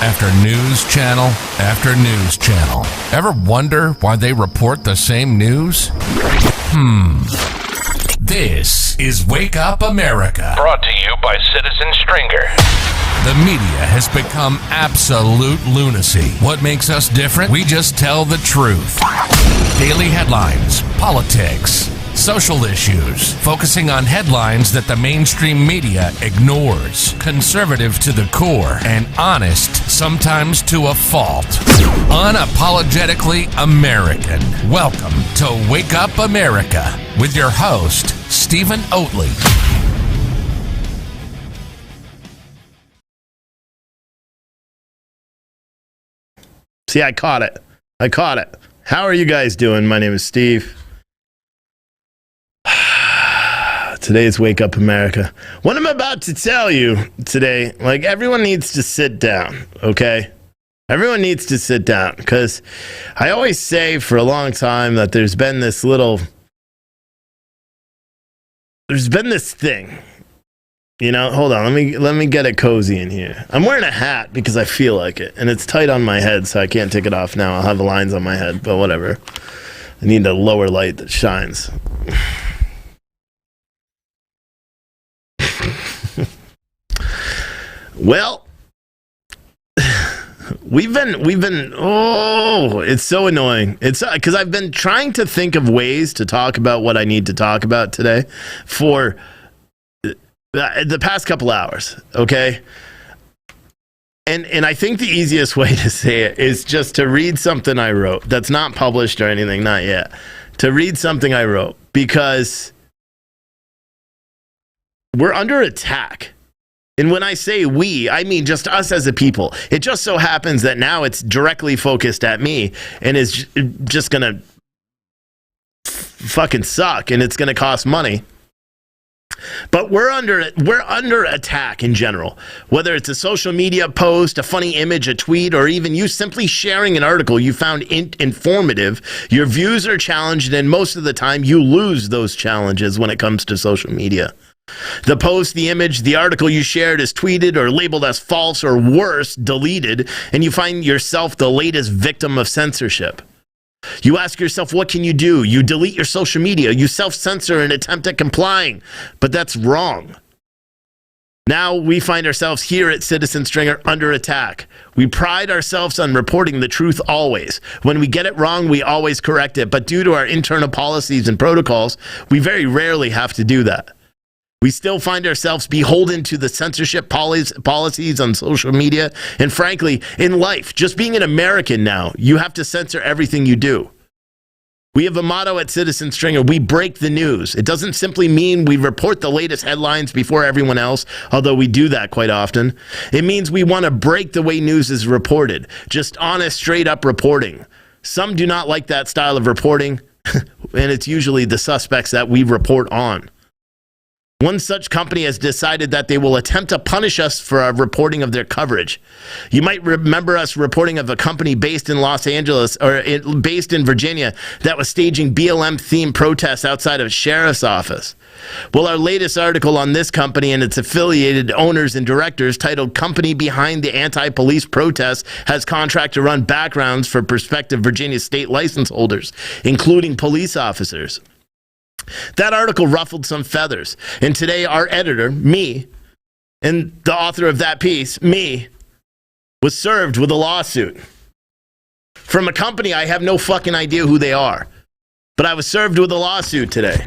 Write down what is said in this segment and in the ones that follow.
after news channel after news channel. Ever wonder why they report the same news? This is Wake Up America. Brought to you by Citizen Stringer. The media has become absolute lunacy. What makes us different? We just tell the truth. Daily headlines, politics, social issues, focusing on headlines that the mainstream media ignores. Conservative to the core and honest, sometimes to a fault. Unapologetically American. Welcome to Wake Up America with your host, Stephen Oatley. See, I caught it. How are you guys doing? My name is Steve. Today is Wake Up America. What I'm about to tell you today, everyone needs to sit down, okay? Everyone needs to sit down, because I always say for a long time that there's been this thing. You know, hold on, let me get it cozy in here. I'm wearing a hat because I feel like it, and it's tight on my head, so I can't take it off now. I'll have the lines on my head, but whatever. I need a lower light that shines. Well, we've been it's so annoying. It's because I've been trying to think of ways to talk about what I need to talk about today for the past couple hours, okay? And I think the easiest way to say it is just to read something I wrote that's not published or anything, not yet. To read something I wrote, because we're under attack. And when I say we, I mean just us as a people. It just so happens that now it's directly focused at me and is just going to fucking suck, and it's going to cost money. But we're under attack in general. Whether it's a social media post, a funny image, a tweet, or even you simply sharing an article you found informative, your views are challenged, and most of the time you lose those challenges when it comes to social media. The post, the image, the article you shared is tweeted or labeled as false or worse, deleted, and you find yourself the latest victim of censorship. You ask yourself, what can you do? You delete your social media. You self-censor and attempt at complying. But that's wrong. Now we find ourselves here at Citizen Stringer under attack. We pride ourselves on reporting the truth always. When we get it wrong, we always correct it. But due to our internal policies and protocols, we very rarely have to do that. We still find ourselves beholden to the censorship policies on social media. And frankly, in life, just being an American now, you have to censor everything you do. We have a motto at Citizen Stringer: we break the news. It doesn't simply mean we report the latest headlines before everyone else, although we do that quite often. It means we want to break the way news is reported. Just honest, straight up reporting. Some do not like that style of reporting, and it's usually the suspects that we report on. One such company has decided that they will attempt to punish us for our reporting of their coverage. You might remember us reporting of a company based in Los Angeles, or based in Virginia, that was staging BLM-themed protests outside of a sheriff's office. Well, our latest article on this company and its affiliated owners and directors, titled "Company Behind the Anti-Police Protests Has Contract to Run Backgrounds for Prospective Virginia State License Holders, including police officers." That article ruffled some feathers, and today our editor, me, and the author of that piece, me, was served with a lawsuit from a company I have no fucking idea who they are, but I was served with a lawsuit today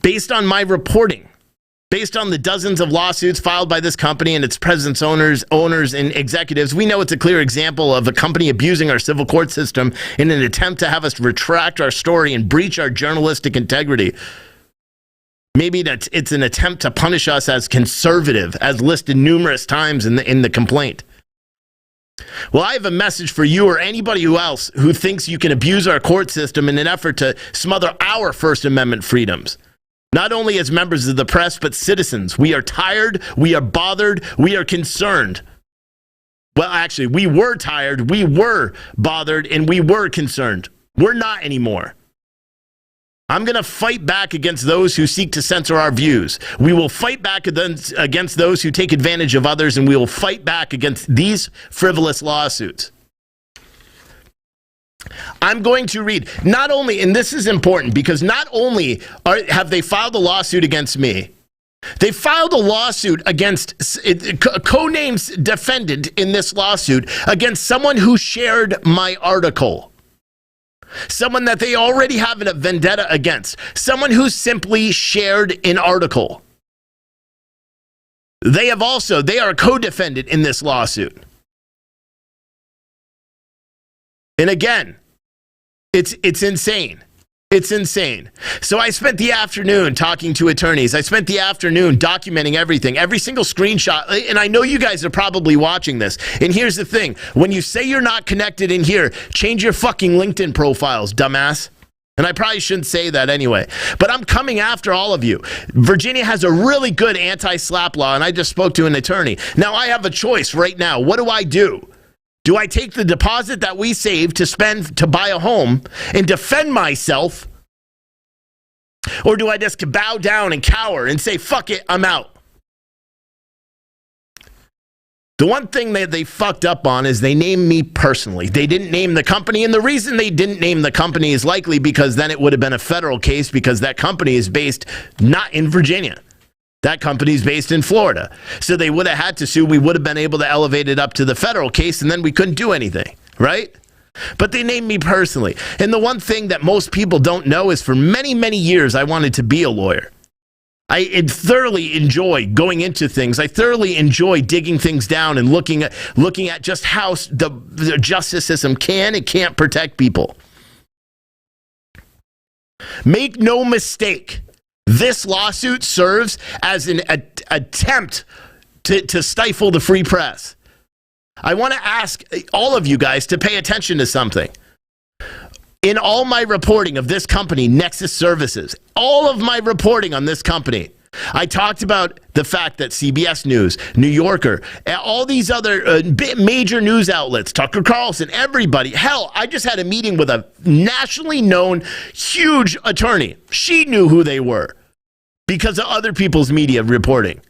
based on my reporting. Based on the dozens of lawsuits filed by this company and its president's owners, and executives, we know it's a clear example of a company abusing our civil court system in an attempt to have us retract our story and breach our journalistic integrity. Maybe it's an attempt to punish us as conservative, as listed numerous times in the complaint. Well, I have a message for you or anybody else who thinks you can abuse our court system in an effort to smother our First Amendment freedoms. Not only as members of the press, but citizens. We are tired, we are bothered, we are concerned. Well, actually, we were tired, we were bothered, and we were concerned. We're not anymore. I'm going to fight back against those who seek to censor our views. We will fight back against those who take advantage of others, and we will fight back against these frivolous lawsuits. I'm going to read, not only, and this is important, because not only have they filed a lawsuit against me, they filed a lawsuit against, codenamed defendant in this lawsuit, against someone who shared my article. Someone that they already have a vendetta against. Someone who simply shared an article. They are a co-defendant in this lawsuit. And again, it's insane. It's insane. So I spent the afternoon talking to attorneys. I spent the afternoon documenting everything, every single screenshot. And I know you guys are probably watching this. And here's the thing. When you say you're not connected in here, change your fucking LinkedIn profiles, dumbass. And I probably shouldn't say that anyway. But I'm coming after all of you. Virginia has a really good anti-SLAPP law, and I just spoke to an attorney. Now I have a choice right now. What do? Do I take the deposit that we saved to spend to buy a home and defend myself? Or do I just bow down and cower and say, fuck it, I'm out? The one thing that they fucked up on is they named me personally. They didn't name the company, and the reason they didn't name the company is likely because then it would have been a federal case, because that company is based not in Virginia. That company is based in Florida. So they would have had to sue. We would have been able to elevate it up to the federal case, and then we couldn't do anything, right? But they named me personally. And the one thing that most people don't know is for many, many years, I wanted to be a lawyer. I thoroughly enjoy going into things. I thoroughly enjoy digging things down and looking at just how the justice system can and can't protect people. Make no mistake. This lawsuit serves as an attempt to stifle the free press. I want to ask all of you guys to pay attention to something. In all my reporting of this company, Nexus Services, all of my reporting on this company, I talked about the fact that CBS News, New Yorker, all these other major news outlets, Tucker Carlson, everybody. Hell, I just had a meeting with a nationally known, huge attorney. She knew who they were because of other people's media reporting,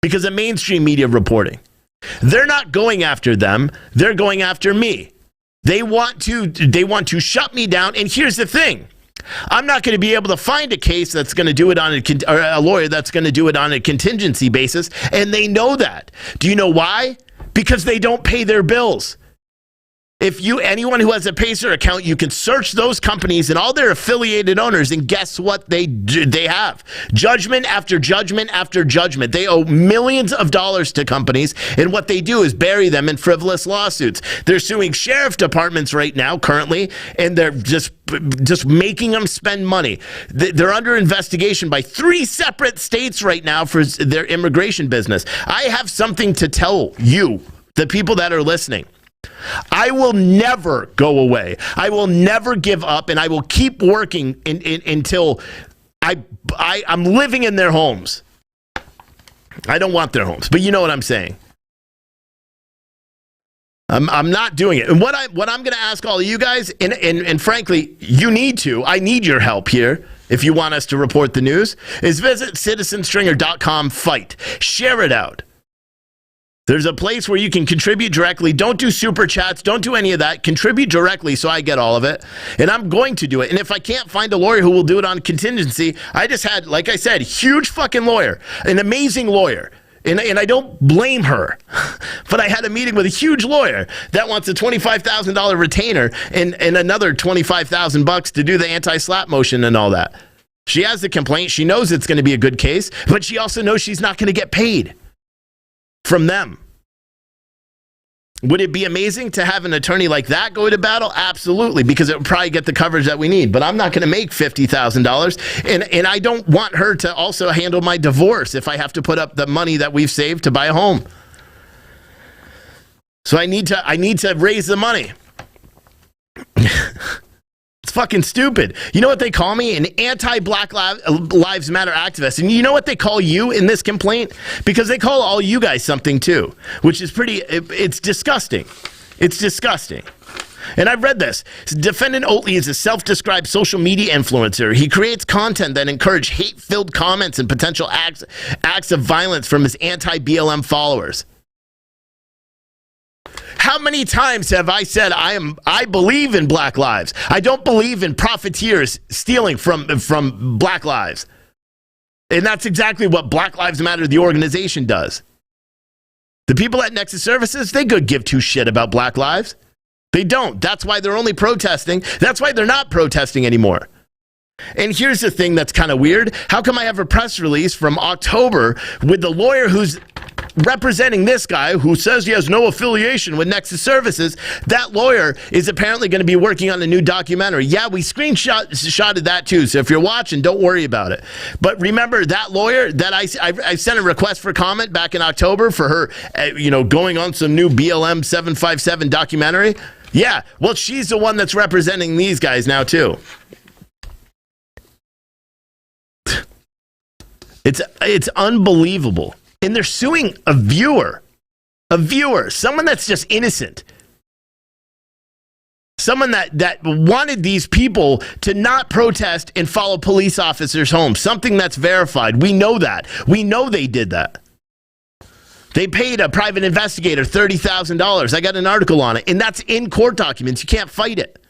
because of mainstream media reporting. They're not going after them. They're going after me. They want to shut me down. And here's the thing. I'm not going to be able to find a case that's going to do it on a lawyer that's going to do it on a contingency basis. And they know that. Do you know why? Because they don't pay their bills. If anyone who has a Pacer account, you can search those companies and all their affiliated owners, and guess what they have? Judgment after judgment after judgment. They owe millions of dollars to companies, and what they do is bury them in frivolous lawsuits. They're suing sheriff departments right now, currently, and they're just making them spend money. They're under investigation by 3 separate states right now for their immigration business. I have something to tell you, the people that are listening. I will never go away. I will never give up, and I will keep working until I'm living in their homes. I don't want their homes, but you know what I'm saying. I'm not doing it. And what I'm going to ask all of you guys, and frankly, you need to. I need your help here. If you want us to report the news, is visit citizenstringer.com fight. Share it out. There's a place where you can contribute directly. Don't do super chats. Don't do any of that. Contribute directly so I get all of it. And I'm going to do it. And if I can't find a lawyer who will do it on contingency, I just had, like I said, huge fucking lawyer, an amazing lawyer. And I don't blame her. But I had a meeting with a huge lawyer that wants a $25,000 retainer and another $25,000 to do the anti-SLAPP motion and all that. She has the complaint. She knows it's going to be a good case, but she also knows she's not going to get paid from them. Would it be amazing to have an attorney like that go to battle? Absolutely, because it would probably get the coverage that we need. But I'm not going to make $50,000, and I don't want her to also handle my divorce if I have to put up the money that we've saved to buy a home. So I need to raise the money. It's fucking stupid. You know what they call me? An anti-Black Lives Matter activist. And you know what they call you in this complaint? Because they call all you guys something too, which is it's disgusting. It's disgusting. And I've read this. Defendant Oatley is a self-described social media influencer. He creates content that encourage hate-filled comments and potential acts of violence from his anti-BLM followers. How many times have I said I believe in Black lives? I don't believe in profiteers stealing from Black lives. And that's exactly what Black Lives Matter, the organization, does. The people at Nexus Services, they could give two shit about Black lives. They don't. That's why they're only protesting. That's why they're not protesting anymore. And here's the thing that's kind of weird. How come I have a press release from October with the lawyer who's representing this guy who says he has no affiliation with Nexus Services? That lawyer is apparently going to be working on a new documentary. Yeah, we screenshotted that too. So if you're watching, don't worry about it. But remember that lawyer that I sent a request for comment back in October for her, going on some new BLM 757 documentary. Yeah, well, she's the one that's representing these guys now too. It's unbelievable. And they're suing a viewer, someone that's just innocent. Someone that wanted these people to not protest and follow police officers home. Something that's verified. We know that. We know they did that. They paid a private investigator $30,000. I got an article on it, and that's in court documents. You can't fight it.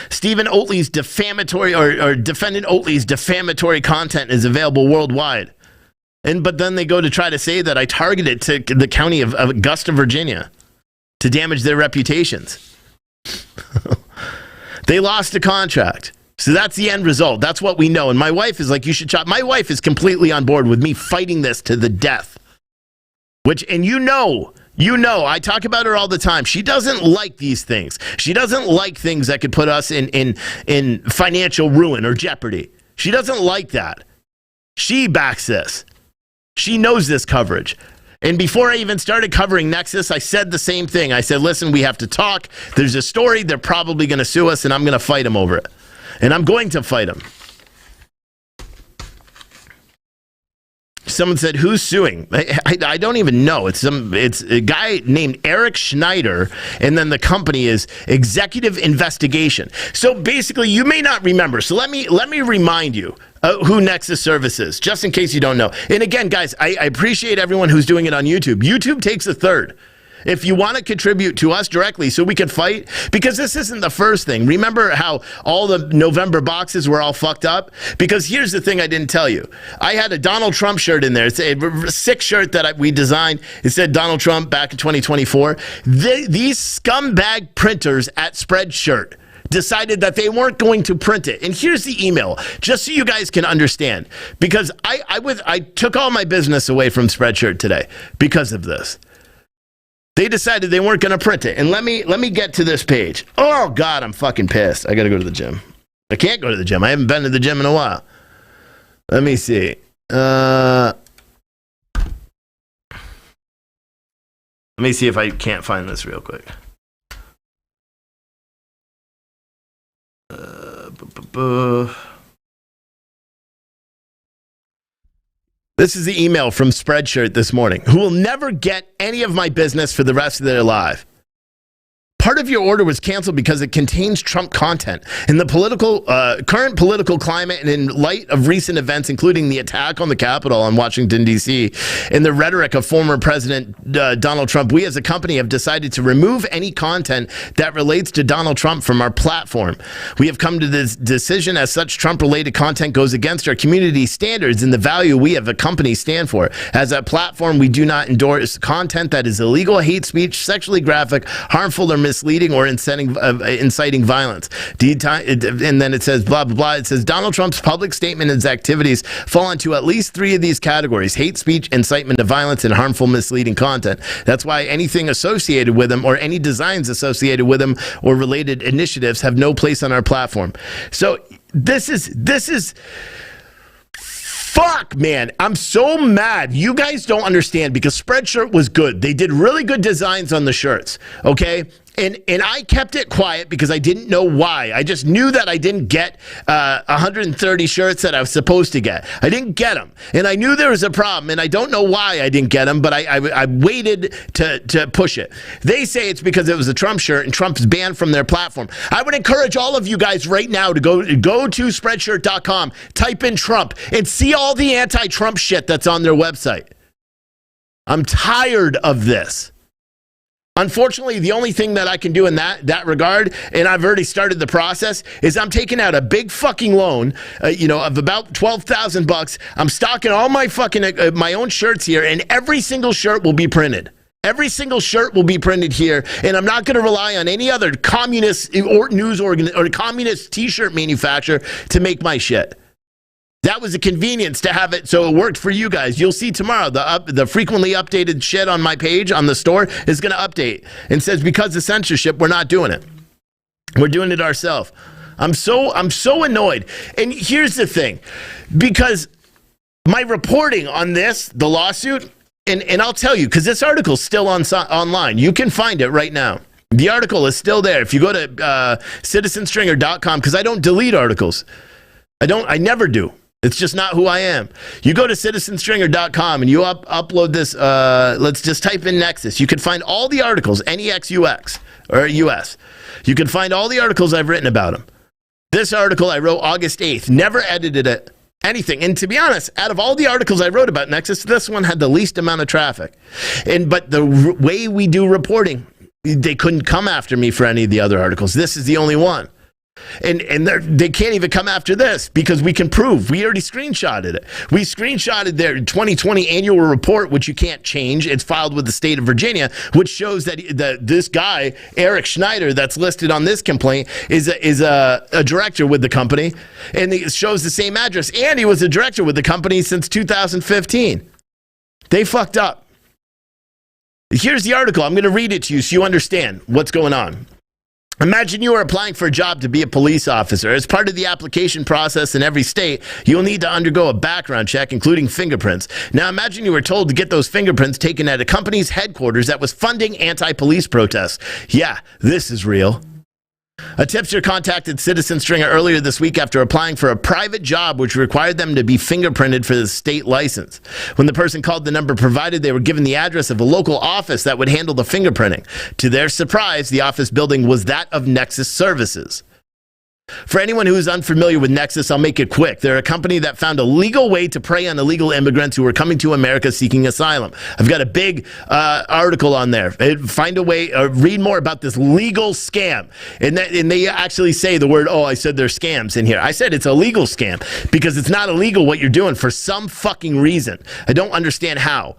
Stephen Oatley's defamatory or defendant Oatley's defamatory content is available worldwide. But then they go to try to say that I targeted to the county of Augusta, Virginia to damage their reputations. They lost a contract. So that's the end result. That's what we know. And my wife is like, you should chop. My wife is completely on board with me fighting this to the death. And you know, I talk about her all the time. She doesn't like these things. She doesn't like things that could put us in financial ruin or jeopardy. She doesn't like that. She backs this. She knows this coverage. And before I even started covering Nexus, I said the same thing. I said, listen, we have to talk. There's a story. They're probably going to sue us, and I'm going to fight them over it. And I'm going to fight them. Someone said, who's suing? I don't even know. It's a guy named Eric Schneider, and then the company is Executive Investigation. So basically, you may not remember. So let me remind you who Nexus Service is, just in case you don't know. And again, guys, I appreciate everyone who's doing it on YouTube. YouTube takes a third. If you want to contribute to us directly so we can fight, because this isn't the first thing. Remember how all the November boxes were all fucked up? Because here's the thing I didn't tell you. I had a Donald Trump shirt in there. It's a sick shirt that we designed. It said Donald Trump back in 2024. These scumbag printers at Spreadshirt decided that they weren't going to print it. And here's the email, just so you guys can understand. Because I took all my business away from Spreadshirt today because of this. They decided they weren't going to print it. And let me get to this page. Oh, God, I'm fucking pissed. I got to go to the gym. I can't go to the gym. I haven't been to the gym in a while. Let me see. Let me see if I can't find this real quick. This is the email from Spreadshirt this morning. Who will never get any of my business for the rest of their life. Part of your order was canceled because it contains Trump content. In the current political climate and in light of recent events, including the attack on the Capitol in Washington, D.C., and the rhetoric of former President Donald Trump, we as a company have decided to remove any content that relates to Donald Trump from our platform. We have come to this decision as such Trump-related content goes against our community standards and the value we as a company stand for. As a platform, we do not endorse content that is illegal, hate speech, sexually graphic, harmful, or misleading or inciting violence. And then it says blah, blah, blah. It says Donald Trump's public statement and his activities fall into at least three of these categories: hate speech, incitement to violence, and harmful, misleading content. That's why anything associated with him or any designs associated with him or related initiatives have no place on our platform. So this is fuck, man. I'm so mad. You guys don't understand because Spreadshirt was good. They did really good designs on the shirts, okay? And I kept it quiet because I didn't know why. I just knew that I didn't get 130 shirts that I was supposed to get. I didn't get them. And I knew there was a problem, and I don't know why I didn't get them, but I waited to push it. They say it's because it was a Trump shirt and Trump's banned from their platform. I would encourage all of you guys right now to go to spreadshirt.com, type in Trump, and see all the anti-Trump shit that's on their website. I'm tired of this. Unfortunately, the only thing that I can do in that regard, and I've already started the process, is I'm taking out a big fucking loan, of about $12,000. I'm stocking all my fucking my own shirts here, and every single shirt will be printed. Every single shirt will be printed here, and I'm not going to rely on any other communist or news organ or communist T-shirt manufacturer to make my shit. That was a convenience to have it, so it worked for you guys. You'll see tomorrow the frequently updated shit on my page on the store is going to update and says because of censorship, we're not doing it. We're doing it ourselves. I'm so annoyed. And here's the thing, because my reporting on this, the lawsuit, and I'll tell you, because this article's still online. You can find it right now. The article is still there. If you go to citizenstringer.com, because I don't delete articles. I never do. It's just not who I am. You go to citizenstringer.com and you upload this. Let's just type in Nexus. You can find all the articles, NEXUX or US. You can find all the articles I've written about them. This article I wrote August 8th, never edited it, anything. And to be honest, out of all the articles I wrote about Nexus, this one had the least amount of traffic. But the way we do reporting, they couldn't come after me for any of the other articles. This is the only one. And they can't even come after this because we can prove. We already screenshotted it. We screenshotted their 2020 annual report, which you can't change. It's filed with the state of Virginia, which shows that this guy, Eric Schneider, that's listed on this complaint, is a director with the company. And it shows the same address. And he was a director with the company since 2015. They fucked up. Here's the article. I'm going to read it to you so you understand what's going on. Imagine you are applying for a job to be a police officer. As part of the application process in every state, you will need to undergo a background check, including fingerprints. Now imagine you were told to get those fingerprints taken at a company's headquarters that was funding anti-police protests. Yeah, this is real. A tipster contacted Citizen Stringer earlier this week after applying for a private job which required them to be fingerprinted for the state license. When the person called the number provided, they were given the address of a local office that would handle the fingerprinting. To their surprise, the office building was that of Nexus Services. For anyone who is unfamiliar with Nexus, I'll make it quick. They're a company that found a legal way to prey on illegal immigrants who were coming to America seeking asylum. I've got a big article on there. Find a way, read more about this legal scam. And they actually say the word, I said there's scams in here. I said it's a legal scam because it's not illegal what you're doing for some fucking reason. I don't understand how.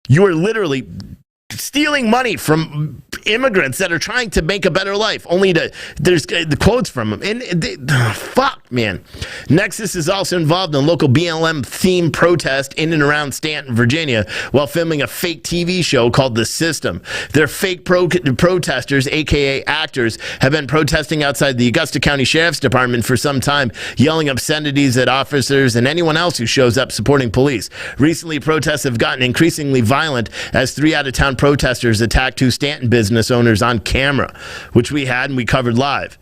You are literally stealing money from immigrants that are trying to make a better life, only there's the quotes from them. And fuck, man. Nexus is also involved in a local BLM themed protest in and around Stanton, Virginia, while filming a fake TV show called The System. Their fake protesters, aka actors, have been protesting outside the Augusta County Sheriff's Department for some time, yelling obscenities at officers and anyone else who shows up supporting police. Recently, protests have gotten increasingly violent as 3 out-of-town protesters attacked 2 Stanton business owners on camera, which we had and we covered live.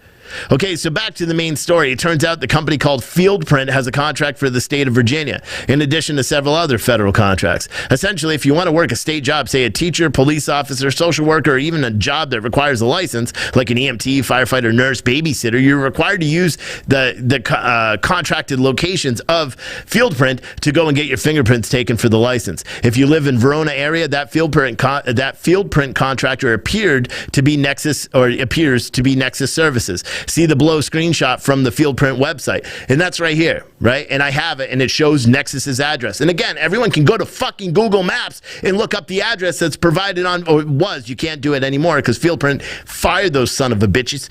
Okay, so back to the main story. It turns out the company called Fieldprint has a contract for the state of Virginia, in addition to several other federal contracts. Essentially, if you want to work a state job, say a teacher, police officer, social worker, or even a job that requires a license, like an EMT, firefighter, nurse, babysitter, you're required to use the contracted locations of Fieldprint to go and get your fingerprints taken for the license. If you live in Verona area, that Fieldprint contractor appears to be Nexus Services. See the below screenshot from the Fieldprint website. And that's right here, right? And I have it, and it shows Nexus's address. And again, everyone can go to fucking Google Maps and look up the address that's provided on, or it was. You can't do it anymore because Fieldprint fired those son of a bitches.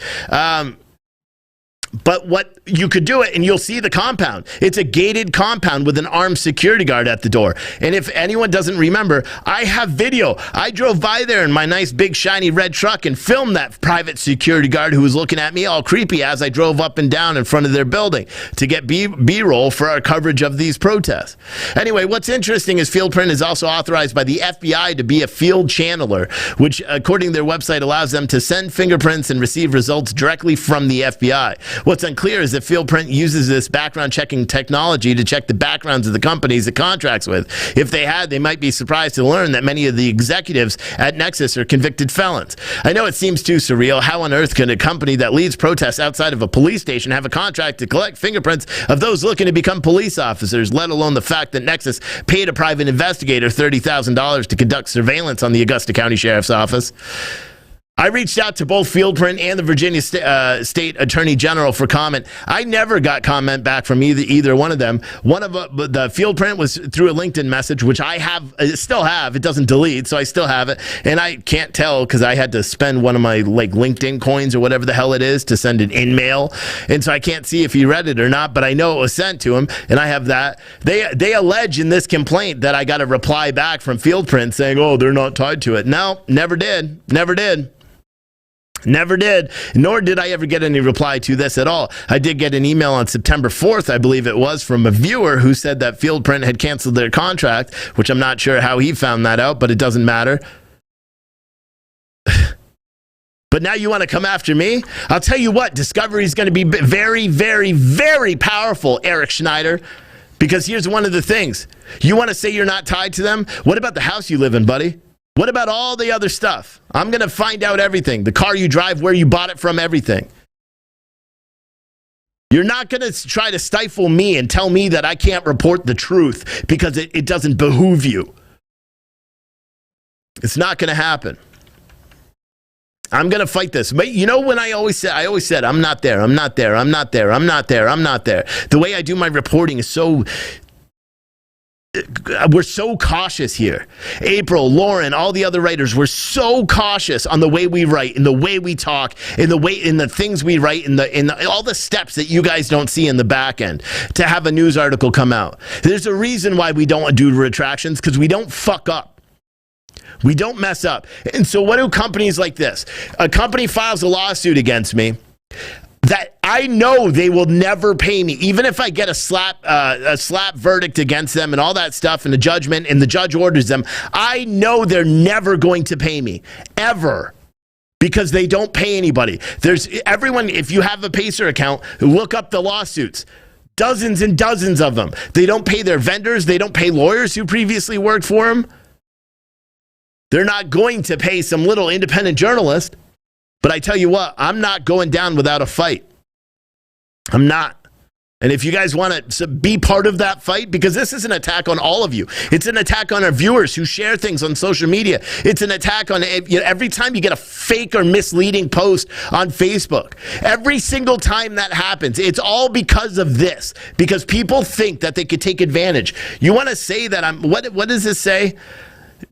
But what you could do it, and you'll see the compound. It's a gated compound with an armed security guard at the door. And if anyone doesn't remember, I have video. I drove by there in my nice big shiny red truck and filmed that private security guard who was looking at me all creepy as I drove up and down in front of their building to get B-roll for our coverage of these protests. Anyway, what's interesting is Fieldprint is also authorized by the FBI to be a field channeler, which according to their website allows them to send fingerprints and receive results directly from the FBI. What's unclear is that Fieldprint uses this background checking technology to check the backgrounds of the companies it contracts with. If they had, they might be surprised to learn that many of the executives at Nexus are convicted felons. I know it seems too surreal. How on earth can a company that leads protests outside of a police station have a contract to collect fingerprints of those looking to become police officers, let alone the fact that Nexus paid a private investigator $30,000 to conduct surveillance on the Augusta County Sheriff's Office? I reached out to both Fieldprint and the Virginia State Attorney General for comment. I never got comment back from either one of them. One of the Fieldprint was through a LinkedIn message, which I still have. It doesn't delete, so I still have it. And I can't tell because I had to spend one of my LinkedIn coins or whatever the hell it is to send an in-mail. And so I can't see if he read it or not, but I know it was sent to him, and I have that. They allege in this complaint that I got a reply back from Fieldprint saying, oh, they're not tied to it. No, never did. Never did. Never did, nor did I ever get any reply to this at all. I did get an email on September 4th, I believe it was, from a viewer who said that Fieldprint had canceled their contract, which I'm not sure how he found that out, but it doesn't matter. But now you want to come after me? I'll tell you what, Discovery is going to be very, very, very powerful, Eric Schneider, because here's one of the things. You want to say you're not tied to them? What about the house you live in, buddy? What about all the other stuff? I'm going to find out everything. The car you drive, where you bought it from, everything. You're not going to try to stifle me and tell me that I can't report the truth because it doesn't behoove you. It's not going to happen. I'm going to fight this. But you know when I always said, I'm not there, I'm not there, I'm not there, I'm not there, I'm not there. The way I do my reporting is we're so cautious here. April, Lauren, all the other writers, we're so cautious on the way we write, in the way we talk, in the things we write, in all the steps that you guys don't see in the back end to have a news article come out. There's a reason why we don't do retractions, because we don't fuck up. We don't mess up. And so what do companies like this? A company files a lawsuit against me that I know they will never pay me, even if I get a slap verdict against them and all that stuff and the judgment and the judge orders them. I know they're never going to pay me, ever, because they don't pay anybody. There's everyone, if you have a Pacer account, look up the lawsuits. Dozens and dozens of them. They don't pay their vendors. They don't pay lawyers who previously worked for them. They're not going to pay some little independent journalist. But I tell you what, I'm not going down without a fight. I'm not. And if you guys want to be part of that fight, because this is an attack on all of you. It's an attack on our viewers who share things on social media. It's an attack on every time you get a fake or misleading post on Facebook. Every single time that happens, it's all because of this. Because people think that they could take advantage. You want to say that what does this say?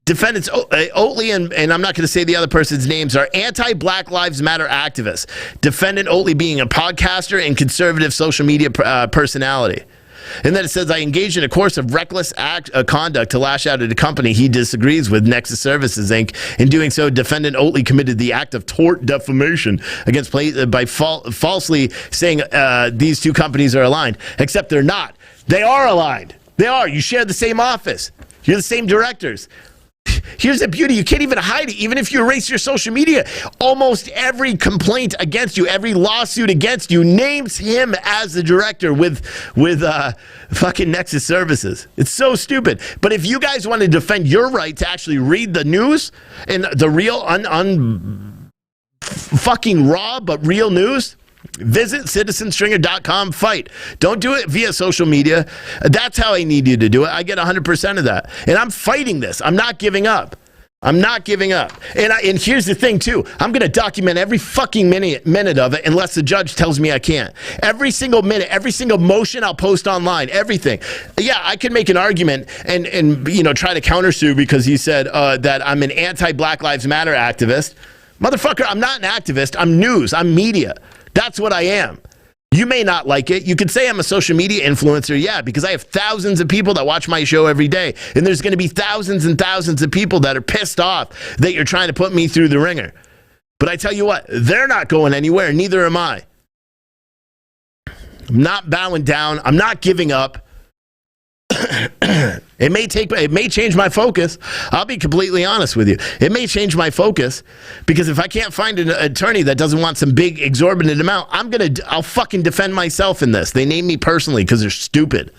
Defendants Oatley and I'm not going to say the other person's names are anti-Black Lives Matter activists. Defendant Oatley being a podcaster and conservative social media personality. And then it says, I engaged in a course of reckless conduct to lash out at a company he disagrees with, Nexus Services, Inc. In doing so, defendant Oatley committed the act of tort defamation against by falsely saying these two companies are aligned, except they're not. They are aligned. They are. You share the same office. You're the same directors. Here's the beauty. You can't even hide it. Even if you erase your social media, almost every complaint against you, every lawsuit against you names him as the director with fucking Nexus Services. It's so stupid. But if you guys want to defend your right to actually read the news and the real fucking raw but real news, visit citizenstringer.com, fight. Don't do it via social media. That's how I need you to do it. I get 100% of that. And I'm fighting this. I'm not giving up. I'm not giving up. And here's the thing, too. I'm going to document every fucking minute of it unless the judge tells me I can't. Every single minute, every single motion I'll post online, everything. Yeah, I could make an argument and try to countersue because he said that I'm an anti-Black Lives Matter activist. Motherfucker, I'm not an activist. I'm news. I'm media. That's what I am. You may not like it. You could say I'm a social media influencer, yeah, because I have thousands of people that watch my show every day. And there's going to be thousands and thousands of people that are pissed off that you're trying to put me through the ringer. But I tell you what, they're not going anywhere, neither am I. I'm not bowing down. I'm not giving up. It may change my focus. I'll be completely honest with you. It may change my focus because if I can't find an attorney that doesn't want some big exorbitant amount, I'll fucking defend myself in this. They name me personally because they're stupid.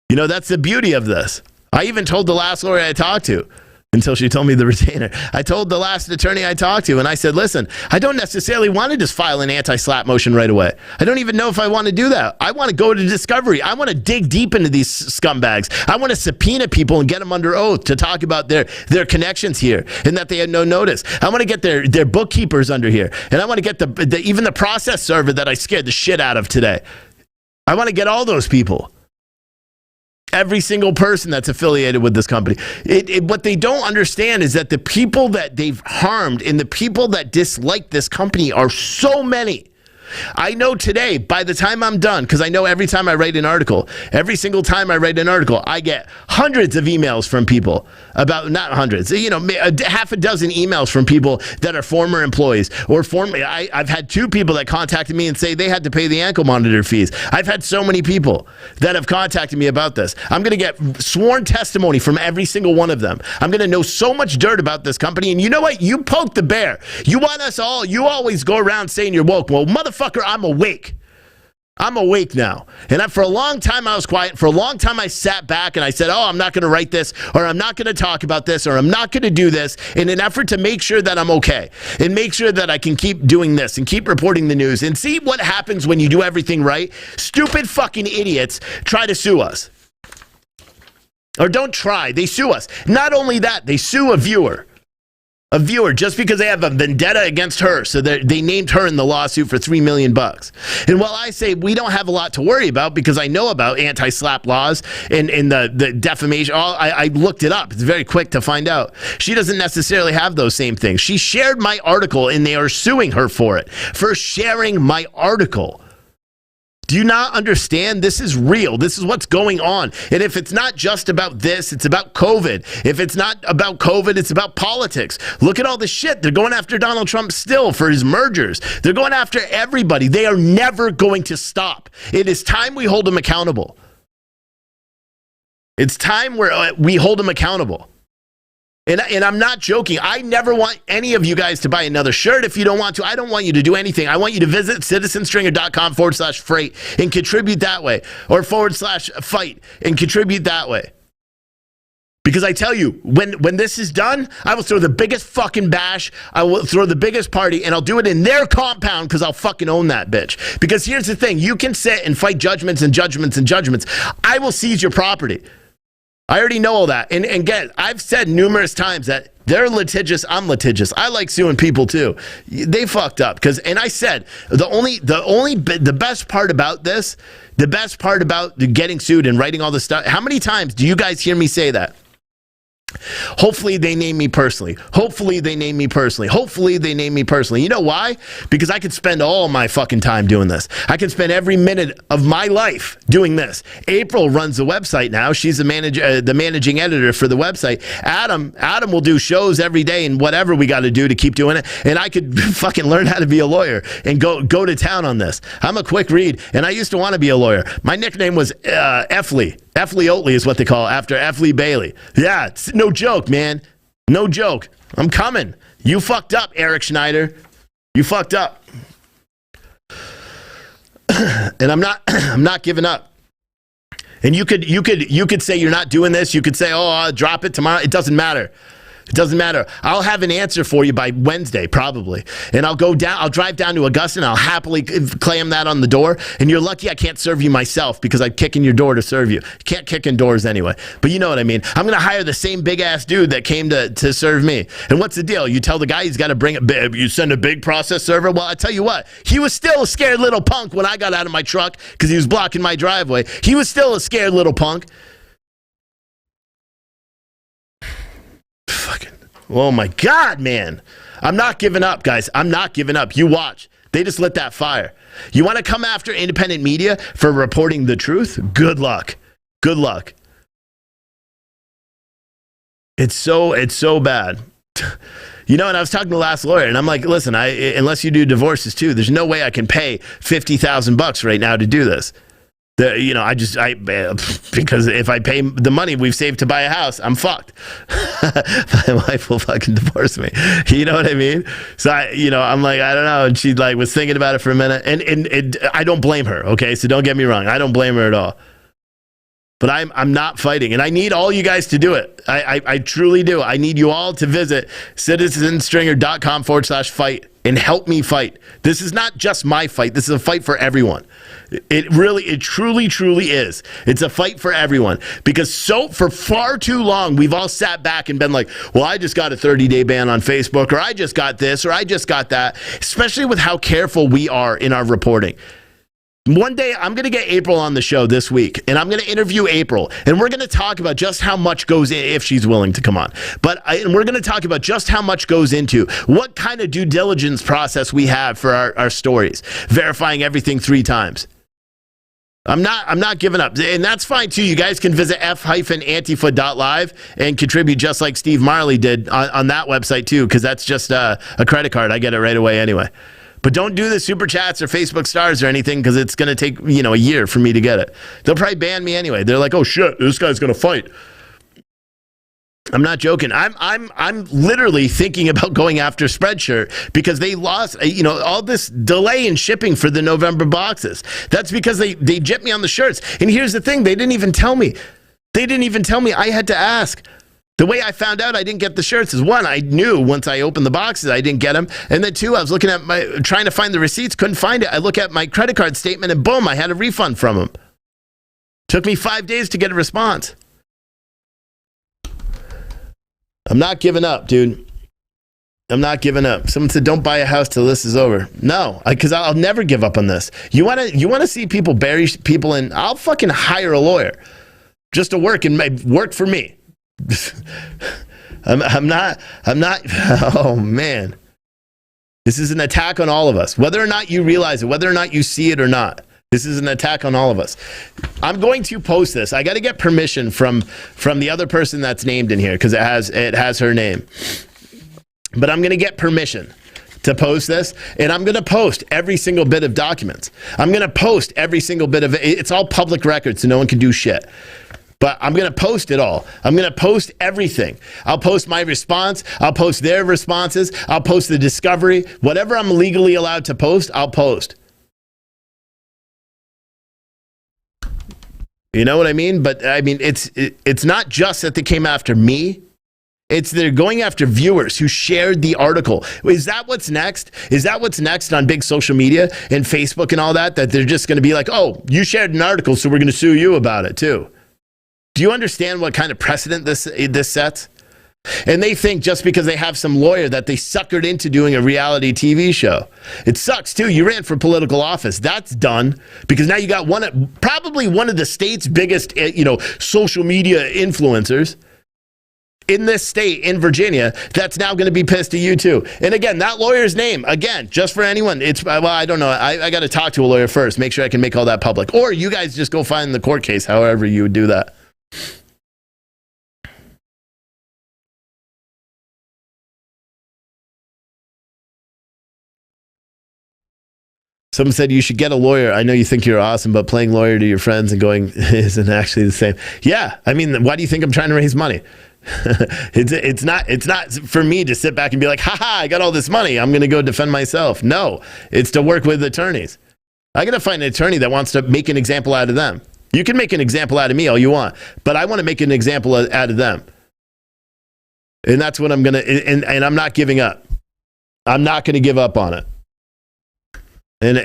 You know, that's the beauty of this. I even told the last lawyer I talked to, until she told me the retainer. I told the last attorney I talked to, and I said, listen, I don't necessarily want to just file an anti-slap motion right away. I don't even know if I want to do that. I want to go to discovery. I want to dig deep into these scumbags. I want to subpoena people and get them under oath to talk about their connections here and that they had no notice. I want to get their bookkeepers under here, and I want to get even the process server that I scared the shit out of today. I want to get all those people. Every single person that's affiliated with this company. What they don't understand is that the people that they've harmed and the people that dislike this company are so many. I know today, by the time I'm done, because I know every time I write an article, every single time I write an article, I get hundreds of emails from people about, not hundreds, half a dozen emails from people that are former employees or I've had 2 people that contacted me and say they had to pay the ankle monitor fees. I've had so many people that have contacted me about this. I'm going to get sworn testimony from every single one of them. I'm going to know so much dirt about this company. And you know what? You poke the bear. You want us all, you always go around saying you're woke. Well, motherfucker, I'm awake. I'm awake now. And for a long time, I was quiet. For a long time, I sat back and I said, oh, I'm not going to write this, or I'm not going to talk about this, or I'm not going to do this in an effort to make sure that I'm okay and make sure that I can keep doing this and keep reporting the news and see what happens when you do everything right. Stupid fucking idiots try to sue us. Or don't try. They sue us. Not only that, they sue a viewer. A viewer, just because they have a vendetta against her. So they named her in the lawsuit for $3 million. And while I say we don't have a lot to worry about because I know about anti-slap laws and the defamation, I looked it up. It's very quick to find out. She doesn't necessarily have those same things. She shared my article and they are suing her for it, for sharing my article. Do you not understand? This is real. This is what's going on. And if it's not just about this, it's about COVID. If it's not about COVID, it's about politics. Look at all the shit. They're going after Donald Trump still for his mergers. They're going after everybody. They are never going to stop. It is time we hold them accountable. It's time where we hold them accountable. And I'm not joking. I never want any of you guys to buy another shirt if you don't want to. I don't want you to do anything. I want you to visit citizenstringer.com/freight and contribute that way, or /fight and contribute that way. Because I tell you, when this is done, I will throw the biggest fucking bash. I will throw the biggest party, and I'll do it in their compound because I'll fucking own that bitch. Because here's the thing. You can sit and fight judgments and judgments and judgments. I will seize your property. I already know all that. And again, I've said numerous times that they're litigious, I'm litigious. I like suing people too. They fucked up and I said the best part about this, the best part about getting sued and writing all this stuff. How many times do you guys hear me say that? Hopefully they name me personally. Hopefully they name me personally. Hopefully they name me personally. You know why? Because I could spend all my fucking time doing this. I can spend every minute of my life doing this. April runs the website now. She's the managing editor for the website. Adam will do shows every day and whatever we got to do to keep doing it. And I could fucking learn how to be a lawyer and go to town on this. I'm a quick read, and I used to want to be a lawyer. My nickname was F. Lee. F. Lee Oatley is what they call it, after F. Lee Bailey. Yeah, it's no joke, man. No joke. I'm coming. You fucked up, Eric Schneider. You fucked up. And I'm not giving up. And you could say you're not doing this. You could say, oh, I'll drop it tomorrow. It doesn't matter. It doesn't matter. I'll have an answer for you by Wednesday, probably. And I'll drive down to Augusta, and I'll happily claim that on the door. And you're lucky I can't serve you myself because I'd kick in your door to serve you. You can't kick in doors anyway. But you know what I mean. I'm going to hire the same big-ass dude that came to serve me. And what's the deal? You tell the guy he's got to bring you send a big process server? Well, I tell you what. He was still a scared little punk when I got out of my truck because he was blocking my driveway. He was still a scared little punk. Fucking, oh my God, man. I'm not giving up, guys. I'm not giving up. You watch. They just lit that fire. You want to come after independent media for reporting the truth? Good luck. Good luck. It's so bad. And I was talking to the last lawyer, and I'm like, listen, unless you do divorces too, there's no way I can pay $50,000 right now to do this. Because if I pay the money we've saved to buy a house, I'm fucked. My wife will fucking divorce me. You know what I mean? So I'm like, I don't know. And she was thinking about it for a minute, and I don't blame her. Okay, so don't get me wrong. I don't blame her at all. But I'm not fighting, and I need all you guys to do it. I truly do. I need you all to visit citizenstringer.com/fight and help me fight. This is not just my fight. This is a fight for everyone. It truly is. It's a fight for everyone, because for far too long, we've all sat back and been like, well, I just got a 30-day ban on Facebook, or I just got this, or I just got that, especially with how careful we are in our reporting. One day, I'm going to get April on the show this week, and I'm going to interview April, and we're going to talk about just how much goes in, if she's willing to come on. And we're going to talk about just how much goes into what kind of due diligence process we have for our stories, verifying everything 3 times. I'm not giving up, and that's fine too. You guys can visit f-antifa.live and contribute just like Steve Marley did on that website too, because that's just a credit card. I get it right away anyway. But don't do the super chats or Facebook stars or anything, because it's going to take a year for me to get it. They'll probably ban me anyway. They're like, oh shit, this guy's going to fight. I'm not joking. I'm literally thinking about going after Spreadshirt because they lost all this delay in shipping for the November boxes. That's because they gypped me on the shirts. And here's the thing, they didn't even tell me. I had to ask. The way I found out I didn't get the shirts is, 1, I knew once I opened the boxes I didn't get them, and then 2, I was looking at trying to find the receipts, couldn't find it. I look at my credit card statement, and boom, I had a refund from them. Took me 5 days to get a response. I'm not giving up, dude. I'm not giving up. Someone said, don't buy a house till this is over. No, because I'll never give up on this. You want to see people bury people in? I'll fucking hire a lawyer just to work for me. I'm not. Oh man, this is an attack on all of us. Whether or not you realize it, whether or not you see it or not, this is an attack on all of us. I'm going to post this. I got to get permission from the other person that's named in here, because it has her name. But I'm going to get permission to post this, and I'm going to post every single bit of documents. I'm going to post every single bit of it. It's all public record, so no one can do shit. But I'm going to post it all. I'm going to post everything. I'll post my response. I'll post their responses. I'll post the discovery. Whatever I'm legally allowed to post, I'll post. You know what I mean? But I mean, it's not just that they came after me. It's they're going after viewers who shared the article. Is that what's next? Is that what's next on big social media and Facebook and all that? That they're just going to be like, oh, you shared an article, so we're going to sue you about it too. Do you understand what kind of precedent this sets? And they think just because they have some lawyer that they suckered into doing a reality TV show. It sucks too. You ran for political office. That's done, because now you got probably one of the state's biggest, social media influencers in this state, in Virginia, that's now going to be pissed at you too. And again, that lawyer's name, again, just for anyone, I don't know. I got to talk to a lawyer first, make sure I can make all that public. Or you guys just go find the court case, however you would do that. Someone said you should get a lawyer. I know you think you're awesome, but playing lawyer to your friends and going isn't actually the same. Yeah, I mean, why do you think I'm trying to raise money? It's not for me to sit back and be like, haha, I got all this money, I'm going to go defend myself. No, it's to work with attorneys. I got to find an attorney that wants to make an example out of them. You can make an example out of me all you want, but I want to make an example out of them. And that's what I'm going to, and I'm not giving up. I'm not going to give up on it. And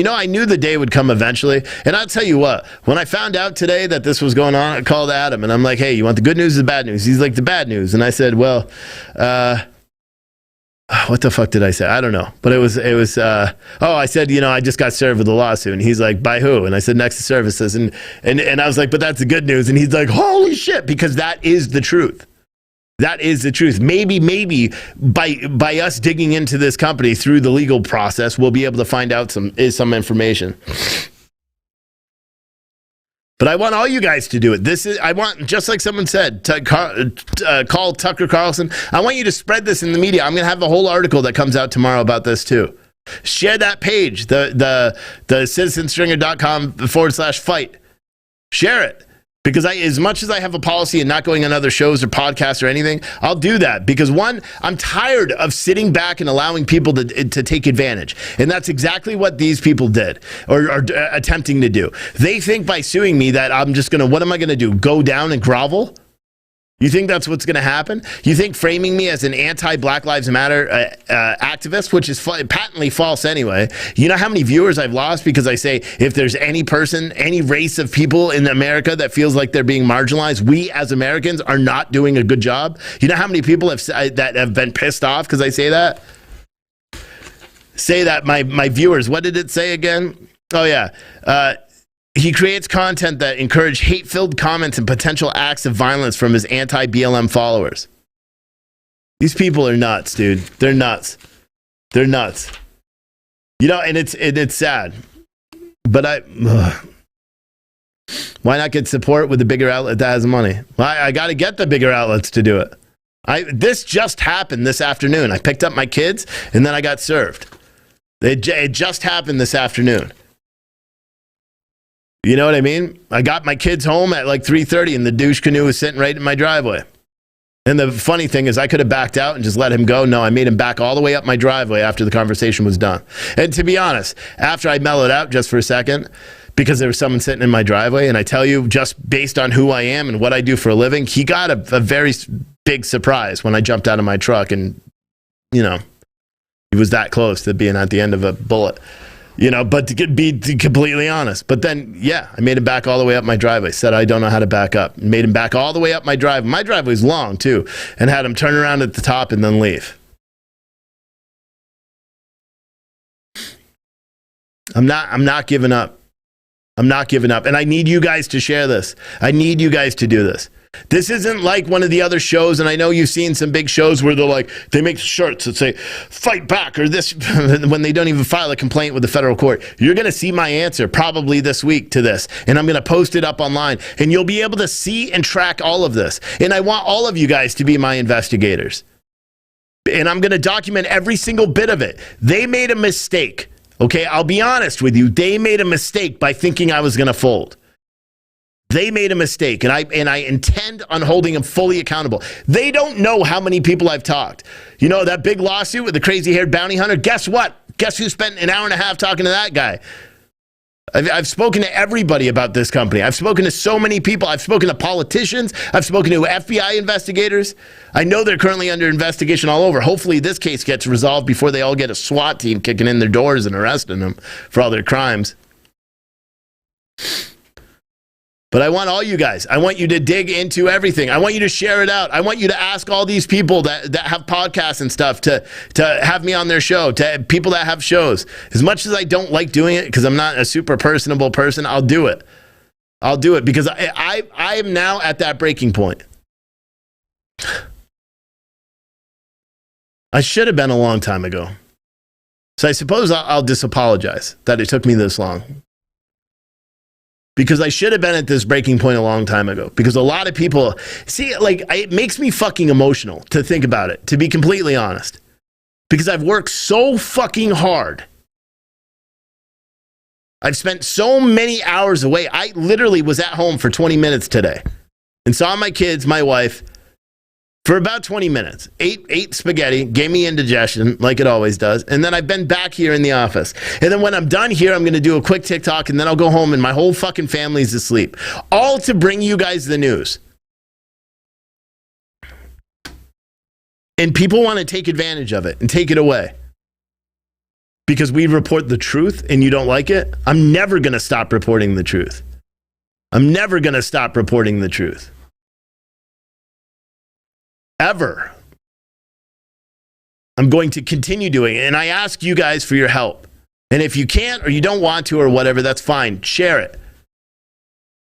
I knew the day would come eventually. And I'll tell you what, when I found out today that this was going on, I called Adam and I'm like, hey, you want the good news or the bad news? He's like, the bad news. And I said, well, what the fuck did I say? I don't know. But it was I said, I just got served with a lawsuit. And he's like, by who? And I said, Nexus Services. And I was like, but that's the good news. And he's like, holy shit, because that is the truth. That is the truth. Maybe by us digging into this company through the legal process, we'll be able to find out some information. But I want all you guys to do it. I want, just like someone said, call Tucker Carlson. I want you to spread this in the media. I'm going to have a whole article that comes out tomorrow about this too. Share that page, the citizenstringer.com/fight. Share it. Because as much as I have a policy and not going on other shows or podcasts or anything, I'll do that. Because one, I'm tired of sitting back and allowing people to take advantage. And that's exactly what these people did or are attempting to do. They think by suing me that I'm just going to, what am I going to do? Go down and grovel? You think that's what's going to happen? You think framing me as an anti-Black Lives Matter activist, which is patently false anyway. You know how many viewers I've lost because I say if there's any person, any race of people in America that feels like they're being marginalized, we as Americans are not doing a good job? You know how many people that have been pissed off because I say that? Say that, my viewers. What did it say again? Oh, yeah. He creates content that encourage hate-filled comments and potential acts of violence from his anti-BLM followers. These people are nuts, dude. They're nuts. They're nuts. You know, and it's sad. But why not get support with the bigger outlet that has money? I got to get the bigger outlets to do it. This just happened this afternoon. I picked up my kids, and then I got served. It just happened this afternoon. You know what I mean? I got my kids home at like 3:30 and the douche canoe was sitting right in my driveway. And the funny thing is I could have backed out and just let him go. No, I made him back all the way up my driveway after the conversation was done. And to be honest, after I mellowed out just for a second, because there was someone sitting in my driveway, and I tell you, just based on who I am and what I do for a living, he got a very big surprise when I jumped out of my truck and, you know, he was that close to being at the end of a bullet. You know, but to be completely honest. But then, yeah, I made him back all the way up my driveway. Said I don't know how to back up. Made him back all the way up my driveway. My driveway's long, too. And had him turn around at the top and then leave. I'm not giving up. I'm not giving up. And I need you guys to share this. I need you guys to do this. This isn't like one of the other shows, and I know you've seen some big shows where they're like, they make shirts that say, fight back, or this, when they don't even file a complaint with the federal court. You're going to see my answer probably this week to this, and I'm going to post it up online, and you'll be able to see and track all of this. And I want all of you guys to be my investigators. And I'm going to document every single bit of it. They made a mistake, okay? I'll be honest with you. They made a mistake by thinking I was going to fold. They made a mistake, and I intend on holding them fully accountable. They don't know how many people I've talked. You know, that big lawsuit with the crazy-haired bounty hunter? Guess what? Guess who spent an hour and a half talking to that guy? I've spoken to everybody about this company. I've spoken to so many people. I've spoken to politicians. I've spoken to FBI investigators. I know they're currently under investigation all over. Hopefully this case gets resolved before they all get a SWAT team kicking in their doors and arresting them for all their crimes. But I want all you guys. I want you to dig into everything. I want you to share it out. I want you to ask all these people that have podcasts and stuff to have me on their show, to people that have shows. As much as I don't like doing it because I'm not a super personable person, I'll do it. I'll do it because I am now at that breaking point. I should have been a long time ago. So I suppose I'll just apologize that it took me this long. Because I should have been at this breaking point a long time ago. Because a lot of people, see, like, it makes me fucking emotional to think about it, to be completely honest. Because I've worked so fucking hard. I've spent so many hours away. I literally was at home for 20 minutes today. And saw my kids, my wife, for about 20 minutes. Ate spaghetti, gave me indigestion, like it always does. And then I've been back here in the office. And then when I'm done here, I'm going to do a quick TikTok, and then I'll go home, and my whole fucking family's asleep. All to bring you guys the news. And people want to take advantage of it and take it away. Because we report the truth and you don't like it. I'm never going to stop reporting the truth. I'm never going to stop reporting the truth. Ever. I'm going to continue doing it. And I ask you guys for your help. And if you can't or you don't want to or whatever, that's fine. Share it.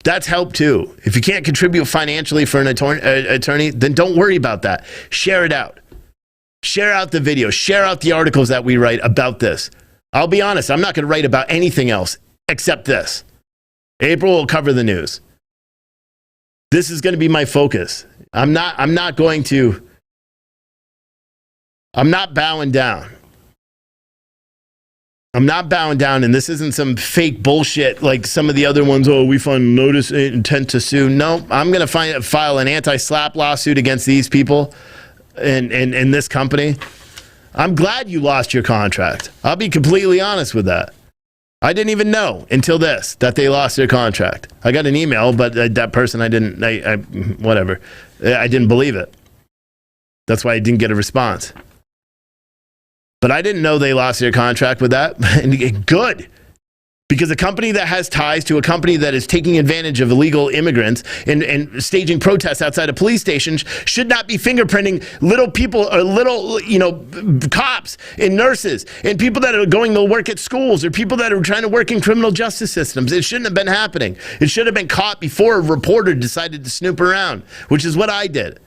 That's help too. If you can't contribute financially for an attorney, then don't worry about that. Share it out. Share out the video. Share out the articles that we write about this. I'll be honest, I'm not going to write about anything else except this. April will cover the news. This is going to be my focus. I'm not bowing down. I'm not bowing down, and this isn't some fake bullshit like some of the other ones. Oh, we find notice intent to sue. No, I'm going to file an anti-SLAPP lawsuit against these people and this company. I'm glad you lost your contract. I'll be completely honest with that. I didn't even know until this that they lost their contract. I got an email, but that person I didn't believe it. That's why I didn't get a response. But I didn't know they lost their contract with that. And good. Because a company that has ties to a company that is taking advantage of illegal immigrants and staging protests outside of police stations should not be fingerprinting little people or little, cops and nurses and people that are going to work at schools or people that are trying to work in criminal justice systems. It shouldn't have been happening. It should have been caught before a reporter decided to snoop around, which is what I did.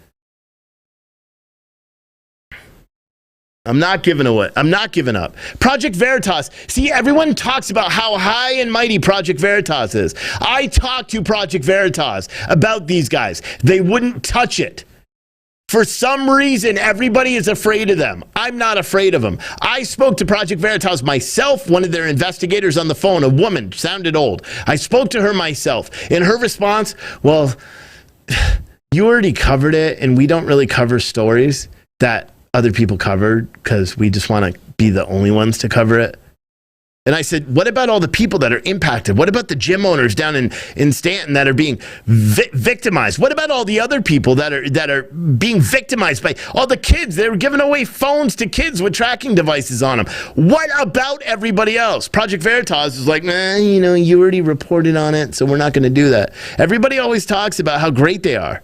I'm not giving up. Project Veritas. See, everyone talks about how high and mighty Project Veritas is. I talked to Project Veritas about these guys. They wouldn't touch it. For some reason, everybody is afraid of them. I'm not afraid of them. I spoke to Project Veritas myself, one of their investigators on the phone, a woman, sounded old. I spoke to her myself. And her response, well, you already covered it, and we don't really cover stories that other people covered because we just want to be the only ones to cover it. And I said, what about all the people that are impacted? What about the gym owners down in Stanton that are being victimized? What about all the other people that are being victimized by all the kids? They were giving away phones to kids with tracking devices on them. What about everybody else? Project Veritas is like, you already reported on it, so we're not going to do that. Everybody always talks about how great they are.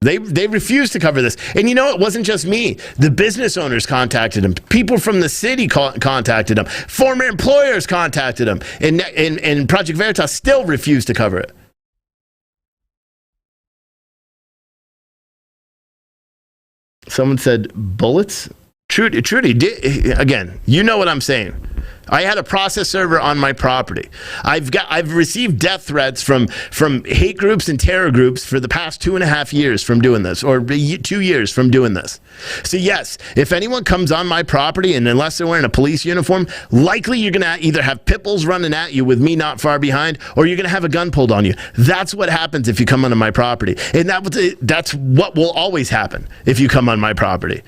They refused to cover this. And it wasn't just me. The business owners contacted them. People from the city contacted them. Former employers contacted them. And Project Veritas still refused to cover it. Someone said, bullets? Trudy, again, you know what I'm saying. I had a process server on my property. I've received death threats from hate groups and terror groups for the past 2.5 years from doing this, or 2 years from doing this. So yes, if anyone comes on my property, and unless they're wearing a police uniform, likely you're going to either have pit bulls running at you with me not far behind, or you're going to have a gun pulled on you. That's what happens if you come onto my property. And that's what will always happen if you come on my property.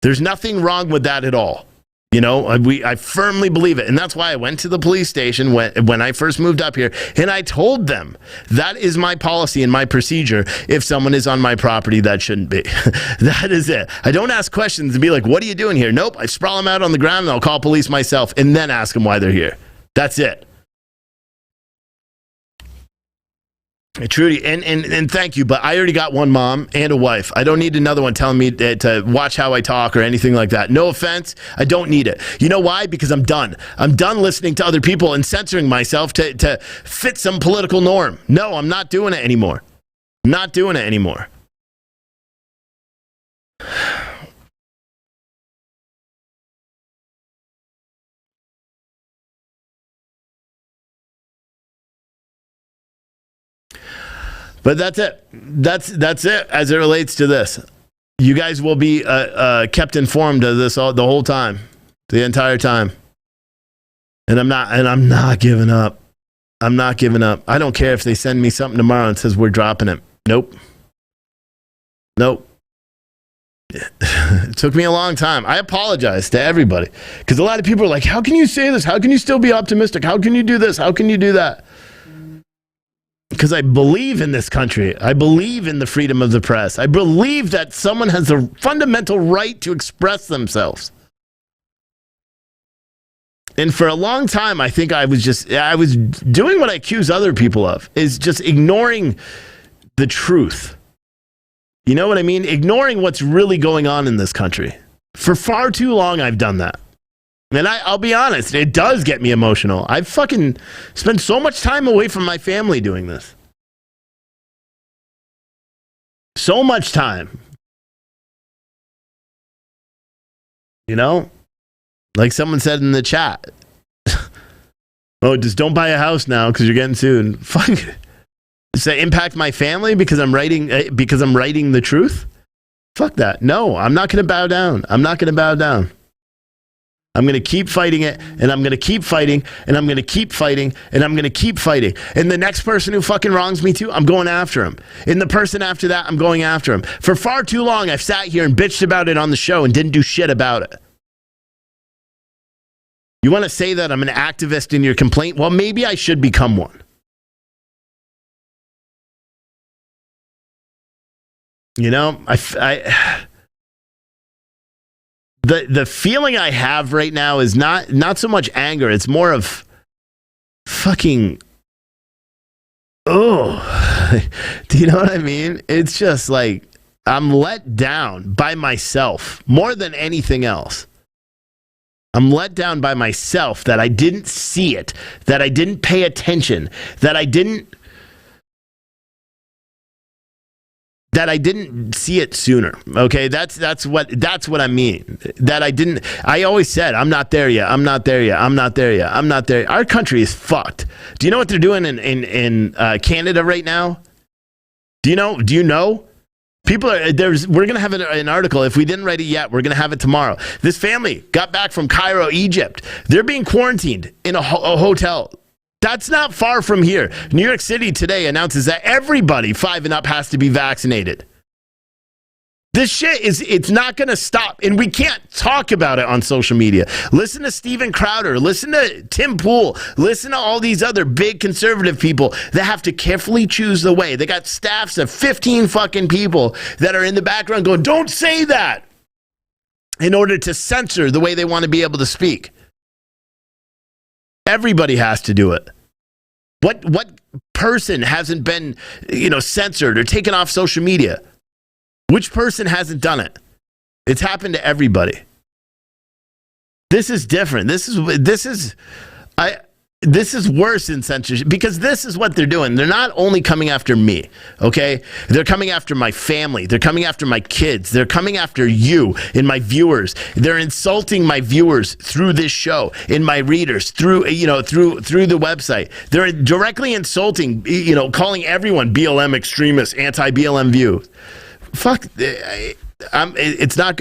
There's nothing wrong with that at all. I firmly believe it. And that's why I went to the police station when I first moved up here, and I told them that is my policy and my procedure. If someone is on my property, that shouldn't be. That is it. I don't ask questions and be like, what are you doing here? Nope. I sprawl them out on the ground and I'll call police myself and then ask them why they're here. That's it. Trudy, and thank you, but I already got one mom and a wife. I don't need another one telling me to watch how I talk or anything like that. No offense, I don't need it. You know why? Because I'm done. I'm done listening to other people and censoring myself to fit some political norm. No, I'm not doing it anymore. I'm not doing it anymore. But that's it. That's it as it relates to this. You guys will be kept informed of this the whole time, the entire time. And I'm not giving up. I'm not giving up. I don't care if they send me something tomorrow and says we're dropping it. Nope. It took me a long time. I apologize to everybody because a lot of people are like, how can you say this? How can you still be optimistic? How can you do this? How can you do that? Because I believe in this country. I believe in the freedom of the press. I believe that someone has a fundamental right to express themselves. And for a long time, I think I was doing what I accuse other people of, is just ignoring the truth. You know what I mean? Ignoring what's really going on in this country. For far too long, I've done that. And I'll be honest, it does get me emotional. I've fucking spent so much time away from my family doing this. So much time. You know? Like someone said in the chat. Oh, just don't buy a house now because you're getting sued. Fuck. Does that impact my family because I'm writing the truth? Fuck that. No, I'm not going to bow down. I'm not going to bow down. I'm going to keep fighting it, and I'm going to keep fighting, and I'm going to keep fighting, and I'm going to keep fighting. And the next person who fucking wrongs me too, I'm going after him. And the person after that, I'm going after him. For far too long, I've sat here and bitched about it on the show and didn't do shit about it. You want to say that I'm an activist in your complaint? Well, maybe I should become one. You know, the feeling I have right now is not so much anger. It's more of fucking, oh, do you know what I mean? It's just like I'm let down by myself more than anything else. I'm let down by myself that I didn't see it, that I didn't pay attention, that I didn't see it sooner. Okay, that's what I mean. That I didn't. I always said I'm not there yet. I'm not there yet. I'm not there yet. I'm not there. Our country is fucked. Do you know what they're doing in Canada right now? Do you know? People are we're gonna have an article. If we didn't write it yet, we're gonna have it tomorrow. This family got back from Cairo, Egypt. They're being quarantined in a hotel. That's not far from here. New York City today announces that everybody 5 and up has to be vaccinated. This shit it's not going to stop, and we can't talk about it on social media. Listen to Steven Crowder, listen to Tim Pool, listen to all these other big conservative people that have to carefully choose the way. They got staffs of 15 fucking people that are in the background going, don't say that, in order to censor the way they want to be able to speak. Everybody has to do it. What person hasn't been, censored or taken off social media? Which person hasn't done it? It's happened to everybody. This is different. This is worse than censorship, because this is what they're doing. They're not only coming after me, okay? They're coming after my family. They're coming after my kids. They're coming after you and my viewers. They're insulting my viewers through this show, and my readers through the website. They're directly insulting, calling everyone BLM extremists, anti-BLM view. Fuck, it's not.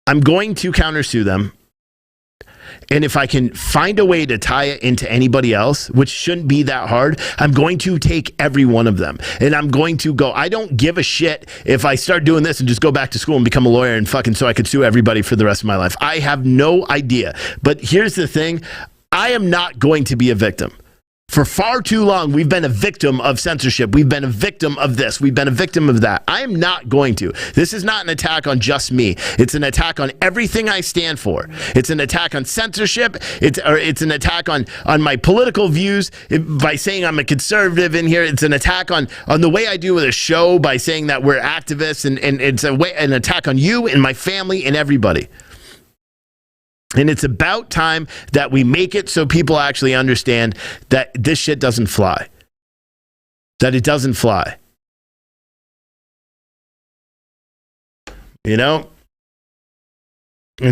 I'm going to countersue them. And if I can find a way to tie it into anybody else, which shouldn't be that hard, I'm going to take every one of them. And I'm going to go, I don't give a shit if I start doing this and just go back to school and become a lawyer and fucking so I could sue everybody for the rest of my life. I have no idea. But here's the thing. I am not going to be a victim. For far too long, we've been a victim of censorship. We've been a victim of this. We've been a victim of that. I am not going to. This is not an attack on just me. It's an attack on everything I stand for. It's an attack on censorship. It's an attack on my political views by saying I'm a conservative in here. It's an attack on the way I do with a show by saying that we're activists, and it's an attack on you and my family and everybody. And it's about time that we make it so people actually understand that this shit doesn't fly. That it doesn't fly. And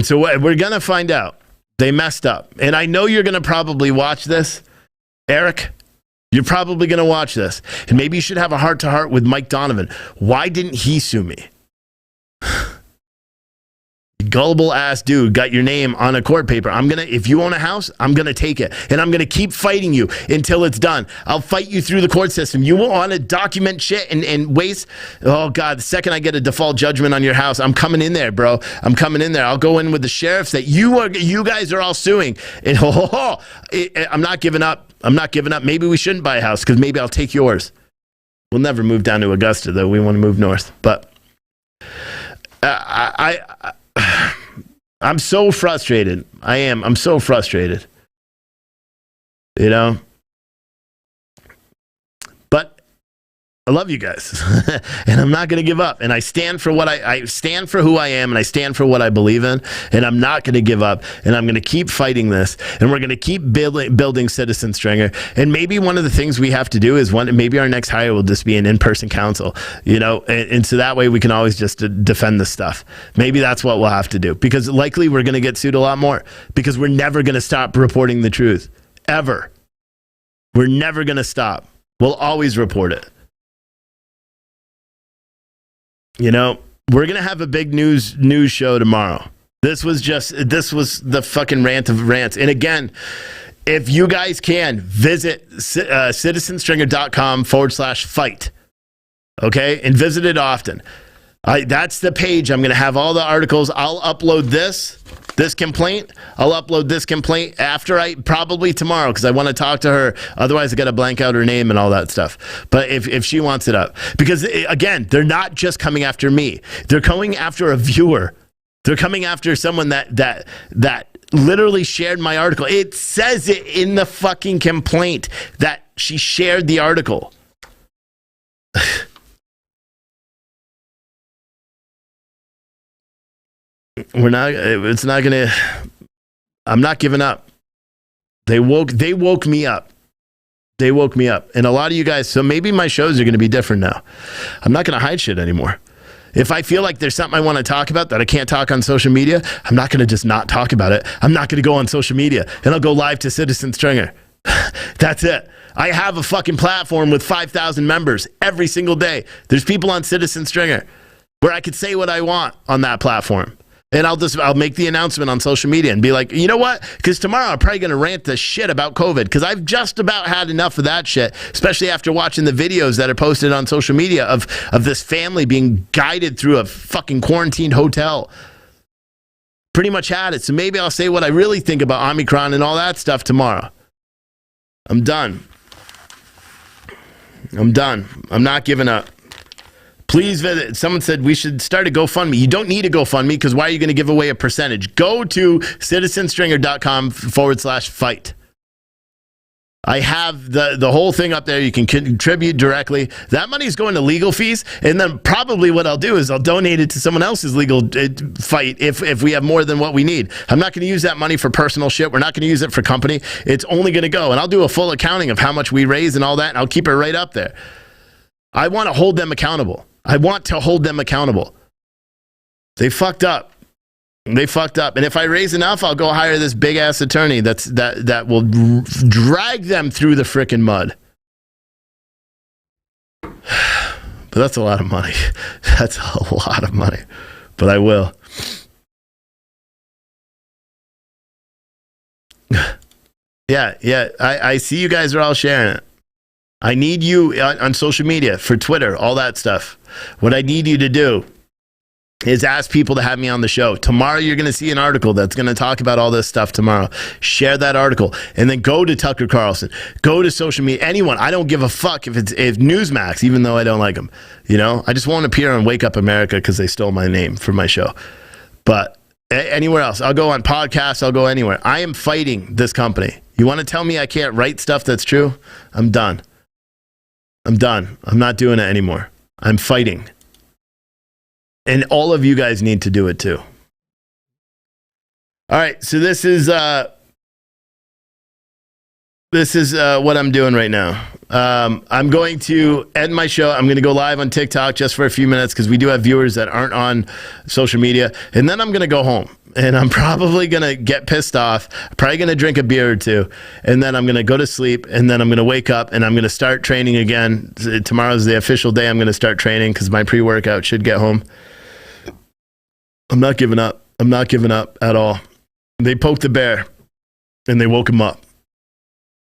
so we're going to find out. They messed up. And I know you're going to probably watch this. Eric, you're probably going to watch this. And maybe you should have a heart-to-heart with Mike Donovan. Why didn't he sue me? Gullible ass dude got your name on a court paper. If you own a house, I'm going to take it. And I'm going to keep fighting you until it's done. I'll fight you through the court system. You won't want to document shit and waste. Oh God, the second I get a default judgment on your house, I'm coming in there, bro. I'm coming in there. I'll go in with the sheriffs that you guys are all suing. And I'm not giving up. I'm not giving up. Maybe we shouldn't buy a house because maybe I'll take yours. We'll never move down to Augusta though. We want to move north. But I'm so frustrated. I'm so frustrated. But I love you guys, and I'm not going to give up. And I stand for what I stand for who I am, and I stand for what I believe in. And I'm not going to give up. And I'm going to keep fighting this. And we're going to keep building Citizen Stringer. And maybe one of the things we have to do is maybe our next hire will just be an in-person council, and so that way we can always just defend this stuff. Maybe that's what we'll have to do, because likely we're going to get sued a lot more, because we're never going to stop reporting the truth, ever. We're never going to stop. We'll always report it. We're going to have a big news show tomorrow. This was the fucking rant of rants. And again, if you guys can, visit citizenstringer.com/fight. Okay? And visit it often. That's the page. I'm going to have all the articles. I'll upload this complaint. I'll upload this complaint probably tomorrow, because I want to talk to her. Otherwise, I got to blank out her name and all that stuff. But if she wants it up, because again, they're not just coming after me. They're coming after a viewer. They're coming after someone that literally shared my article. It says it in the fucking complaint that she shared the article. I'm not giving up. They woke me up. They woke me up. And a lot of you guys, so maybe my shows are going to be different now. I'm not going to hide shit anymore. If I feel like there's something I want to talk about that I can't talk on social media, I'm not going to just not talk about it. I'm not going to go on social media, and I'll go live to Citizen Stringer. That's it. I have a fucking platform with 5,000 members every single day. There's people on Citizen Stringer where I could say what I want on that platform. And I'll make the announcement on social media and be like, you know what? Because tomorrow I'm probably going to rant the shit about COVID, because I've just about had enough of that shit, especially after watching the videos that are posted on social media of this family being guided through a fucking quarantined hotel. Pretty much had it. So maybe I'll say what I really think about Omicron and all that stuff tomorrow. I'm done. I'm not giving up. Please visit. Someone said we should start a GoFundMe. You don't need a GoFundMe, because why are you going to give away a percentage? Go to citizenstringer.com/fight. I have the whole thing up there. You can contribute directly. That money is going to legal fees. And then probably what I'll do is I'll donate it to someone else's legal fight if we have more than what we need. I'm not going to use that money for personal shit. We're not going to use it for company. It's only going to go. And I'll do a full accounting of how much we raise and all that. And I'll keep it right up there. I want to hold them accountable. They fucked up. And if I raise enough, I'll go hire this big ass attorney that will drag them through the frickin' mud. But that's a lot of money. But I will. Yeah. I see you guys are all sharing it. I need you on social media, for Twitter, all that stuff. What I need you to do is ask people to have me on the show. Tomorrow you're going to see an article that's going to talk about all this stuff tomorrow. Share that article. And then go to Tucker Carlson. Go to social media. Anyone. I don't give a fuck if Newsmax, even though I don't like them. I just won't appear on Wake Up America because they stole my name for my show. But anywhere else. I'll go on podcasts. I'll go anywhere. I am fighting this company. You want to tell me I can't write stuff that's true? I'm done. I'm not doing it anymore. I'm fighting. And all of you guys need to do it too. All right, so this is what I'm doing right now. I'm going to end my show. I'm going to go live on TikTok just for a few minutes, because we do have viewers that aren't on social media. And then I'm going to go home. And I'm probably going to get pissed off, probably going to drink a beer or two, and then I'm going to go to sleep, and then I'm going to wake up, and I'm going to start training again. Tomorrow's the official day I'm going to start training, because my pre-workout should get home. I'm not giving up. I'm not giving up at all. They poked the bear, and they woke him up.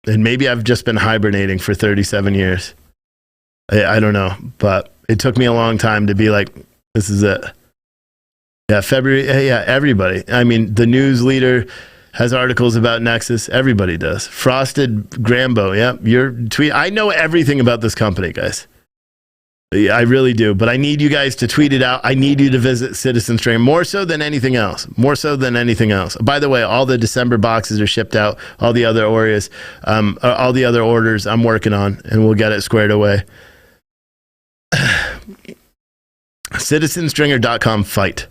And maybe I've just been hibernating for 37 years. I don't know, but it took me a long time to be like, this is it. Yeah, February. Yeah, everybody. I mean, the news leader has articles about Nexus. Everybody does. Frosted Grambo. Yep, your tweet. I know everything about this company, guys. Yeah, I really do. But I need you guys to tweet it out. I need you to visit Citizen Stringer more so than anything else. By the way, all the December boxes are shipped out. All the other orders I'm working on, and we'll get it squared away. citizenstringer.com fight.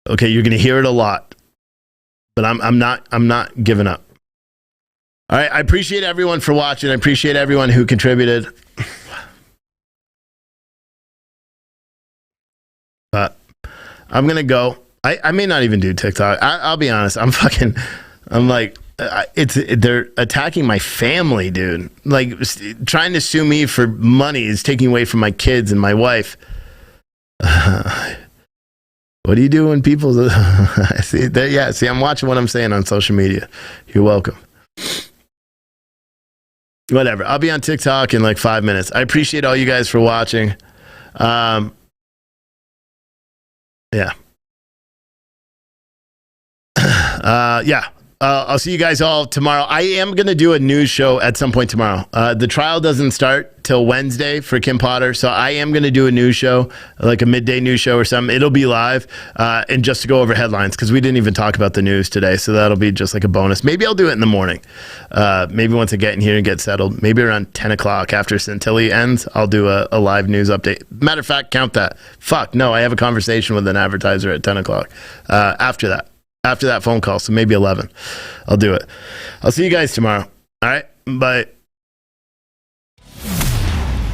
Okay, you're going to hear it a lot, but I'm not giving up. All right, I appreciate everyone for watching. I appreciate everyone who contributed. But I'm going to go. I may not even do TikTok. I'll be honest. I'm like, they're attacking my family, dude. Like, trying to sue me for money is taking away from my kids and my wife. What do you do when people see, I'm watching what I'm saying on social media. You're welcome. Whatever. I'll be on TikTok in like 5 minutes. I appreciate all you guys for watching. Yeah. Yeah. I'll see you guys all tomorrow. I am going to do a news show at some point tomorrow. The trial doesn't start till Wednesday for Kim Potter, so I am going to do a news show, like a midday news show or something. It'll be live, and just to go over headlines, because we didn't even talk about the news today, so that'll be just like a bonus. Maybe I'll do it in the morning. Maybe once I get in here and get settled, maybe around 10 o'clock after Centilli ends, I'll do a live news update. Matter of fact, count that. Fuck, no, I have a conversation with an advertiser at 10 o'clock after that phone call, so maybe 11. I'll do it. I'll see you guys tomorrow. All right? Bye.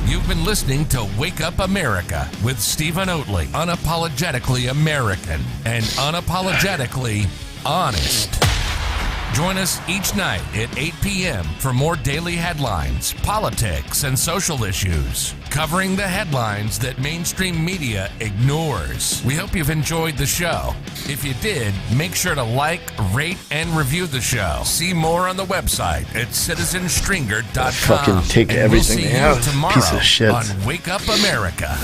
You've been listening to Wake Up America with Stephen Oatley. Unapologetically American and unapologetically honest. Join us each night at 8 p.m. for more daily headlines, politics, and social issues, covering the headlines that mainstream media ignores. We hope you've enjoyed the show. If you did, make sure to like, rate, and review the show. See more on the website at citizenstringer.com. Fucking take and everything we'll see out. you tomorrow Piece of shit. on Wake Up America.